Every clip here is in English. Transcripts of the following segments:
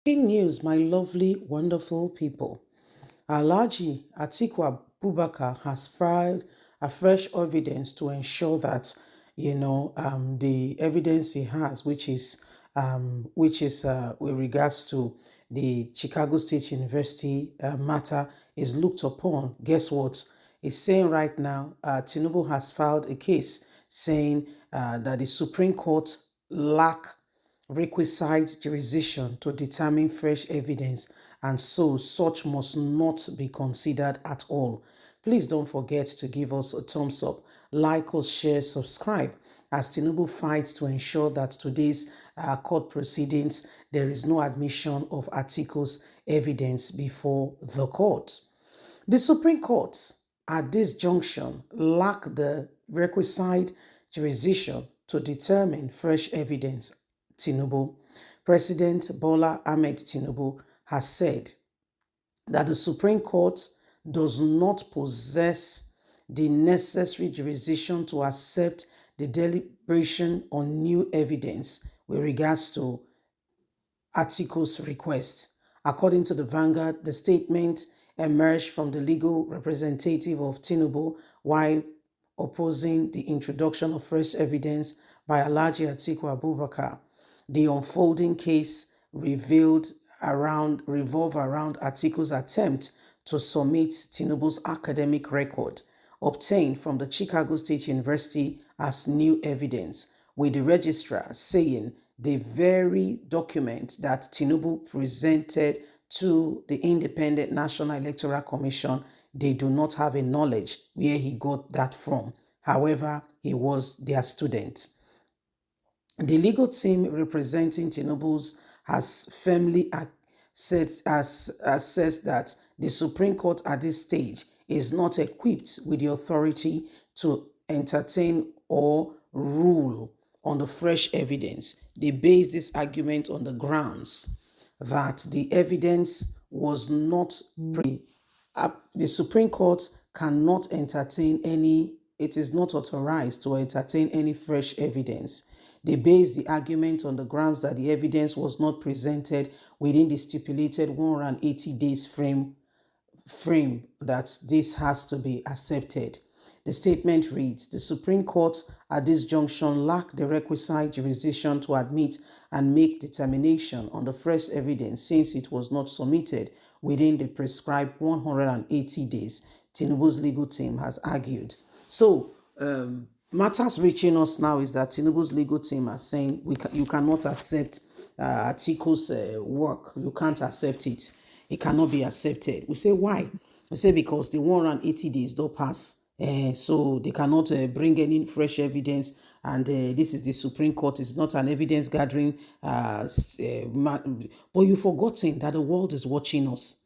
Breaking news, my lovely, wonderful people. Alhaji Atiku Abubakar has filed a fresh evidence to ensure that the evidence he has, which is with regards to the Chicago State University matter, is looked upon. Guess what? He's saying right now, Tinubu has filed a case saying that the Supreme Court lack requisite jurisdiction to determine fresh evidence, and so such must not be considered at all. Please don't forget to give us a thumbs up, like us, share, subscribe, as Tinubu fights to ensure that today's court proceedings there is no admission of articles evidence before the court. The Supreme Court, at this junction, lack the requisite jurisdiction to determine fresh evidence. Tinubu, President Bola Ahmed Tinubu, has said that the Supreme Court does not possess the necessary jurisdiction to accept the deliberation on new evidence with regards to articles request. According to the Vanguard, the statement emerged from the legal representative of Tinubu while opposing the introduction of fresh evidence by Alhaji Atiku Abubakar. The unfolding case revolve around Atiku's attempt to submit Tinubu's academic record obtained from the Chicago State University as new evidence, with the registrar saying the very document that Tinubu presented to the Independent National Electoral Commission, they do not have a knowledge where he got that from. However, he was their student. The legal team representing Tinubu's has firmly assessed that the Supreme Court at this stage is not equipped with the authority to entertain or rule on the fresh evidence. They base this argument on the grounds that the evidence was not the Supreme Court cannot entertain any, it is not authorized to entertain any fresh evidence. They base the argument on the grounds that the evidence was not presented within the stipulated 180 days frame that this has to be accepted. The statement reads, the Supreme Court at this junction lack the requisite jurisdiction to admit and make determination on the fresh evidence since it was not submitted within the prescribed 180 days, Tinubu's legal team has argued. So, matters reaching us now is that Tinubu's legal team are saying you cannot accept Atiku's work. You can't accept it. It cannot be accepted. We say, why? We say because the 180 days don't pass. So they cannot bring any fresh evidence, and this is the Supreme Court. It's not an evidence gathering. But you've forgotten that the world is watching us.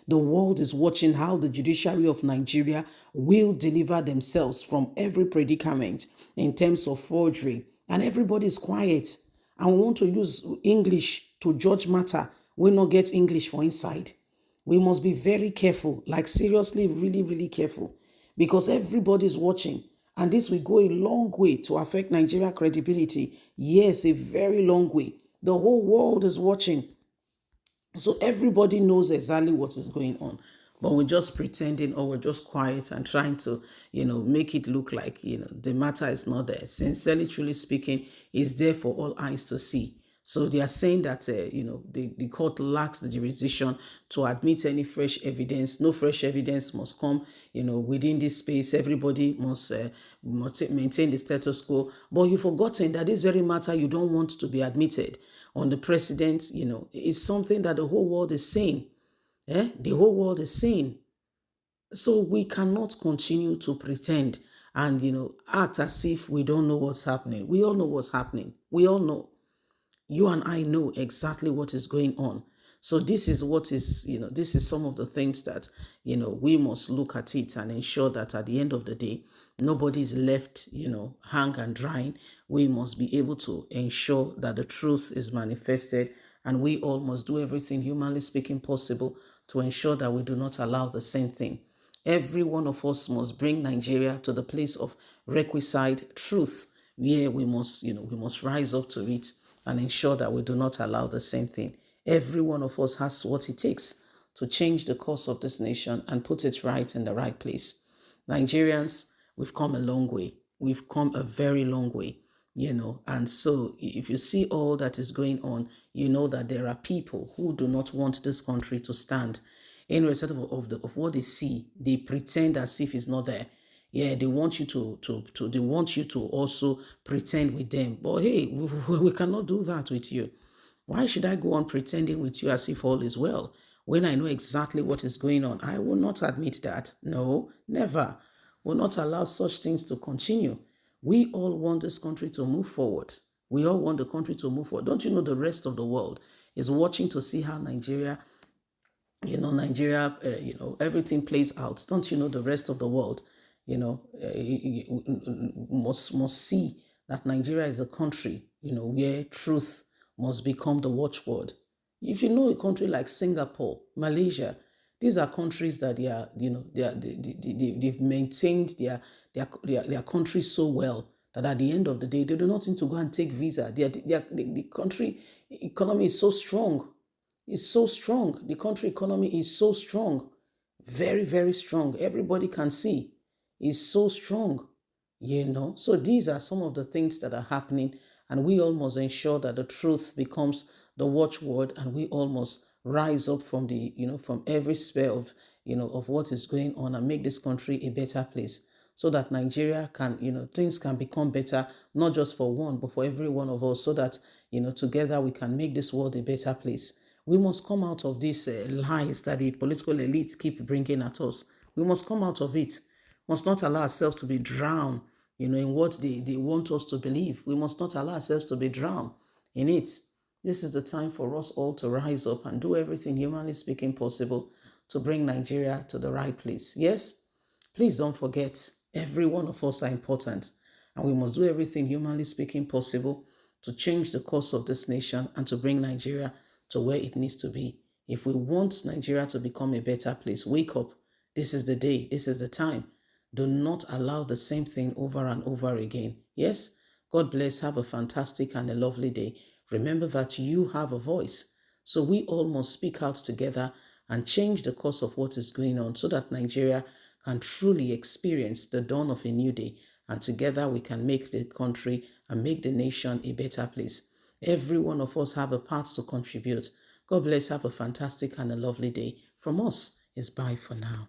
The world is watching how the judiciary of Nigeria will deliver themselves from every predicament in terms of forgery. And everybody is quiet. And we want to use English to judge matter. We not get English for inside. We must be very careful, like seriously, really, really careful, because everybody is watching. And this will go a long way to affect Nigeria credibility. Yes, a very long way. The whole world is watching. So everybody knows exactly what is going on. But we're just pretending, or we're just quiet and trying to, make it look like, the matter is not there. Sincerely, truly speaking, it's there for all eyes to see. So they are saying that, the court lacks the jurisdiction to admit any fresh evidence. No fresh evidence must come, within this space. Everybody must maintain the status quo. But you've forgotten that this very matter you don't want to be admitted on the president, is something that the whole world is saying. The whole world is saying. So we cannot continue to pretend and, act as if we don't know what's happening. We all know what's happening. We all know. You and I know exactly what is going on. So this is what is, this is some of the things that, we must look at it and ensure that at the end of the day, nobody is left, hang and drying. We must be able to ensure that the truth is manifested, and we all must do everything humanly speaking possible to ensure that we do not allow the same thing. Every one of us must bring Nigeria to the place of requisite truth, where we must rise up to it and ensure that we do not allow the same thing Every one of us has what it takes to change the course of this nation and put it right in the right place. Nigerians, we've come a long way. We've come a very long way, and so if you see all that is going on, you know that there are people who do not want this country to stand. In respect of what they see, they pretend as if it's not there. Yeah, they want you to they want you to also pretend with them. But hey, we cannot do that with you. Why should I go on pretending with you as if all is well when I know exactly what is going on? I will not admit that. No, never. Will not allow such things to continue. We all want this country to move forward. We all want the country to move forward. Don't you know the rest of the world is watching to see how Nigeria, everything plays out. Don't you know the rest of the world, must see that Nigeria is a country, where truth must become the watchword. If you know a country like Singapore, Malaysia, these are countries that they've maintained their country so well that at the end of the day, they do not need to go and take visa. The country economy is so strong, is so strong. The country economy is so strong, very, very strong. Everybody can see is so strong, So these are some of the things that are happening, and we all must ensure that the truth becomes the watchword, and we all must rise up from from every sphere of what is going on and make this country a better place, so that Nigeria can, things can become better, not just for one, but for every one of us, so that, together we can make this world a better place. We must come out of these lies that the political elites keep bringing at us. We must come out of it. Must not allow ourselves to be drowned, in what they want us to believe. We must not allow ourselves to be drowned in it. This is the time for us all to rise up and do everything humanly speaking possible to bring Nigeria to the right place. Yes, please don't forget, every one of us are important, and we must do everything humanly speaking possible to change the course of this nation and to bring Nigeria to where it needs to be. If we want Nigeria to become a better place, wake up. This is the day. This is the time. Do not allow the same thing over and over again. Yes? God bless. Have a fantastic and a lovely day. Remember that you have a voice. So we all must speak out together and change the course of what is going on so that Nigeria can truly experience the dawn of a new day. And together we can make the country and make the nation a better place. Every one of us have a part to contribute. God bless. Have a fantastic and a lovely day. From us is bye for now.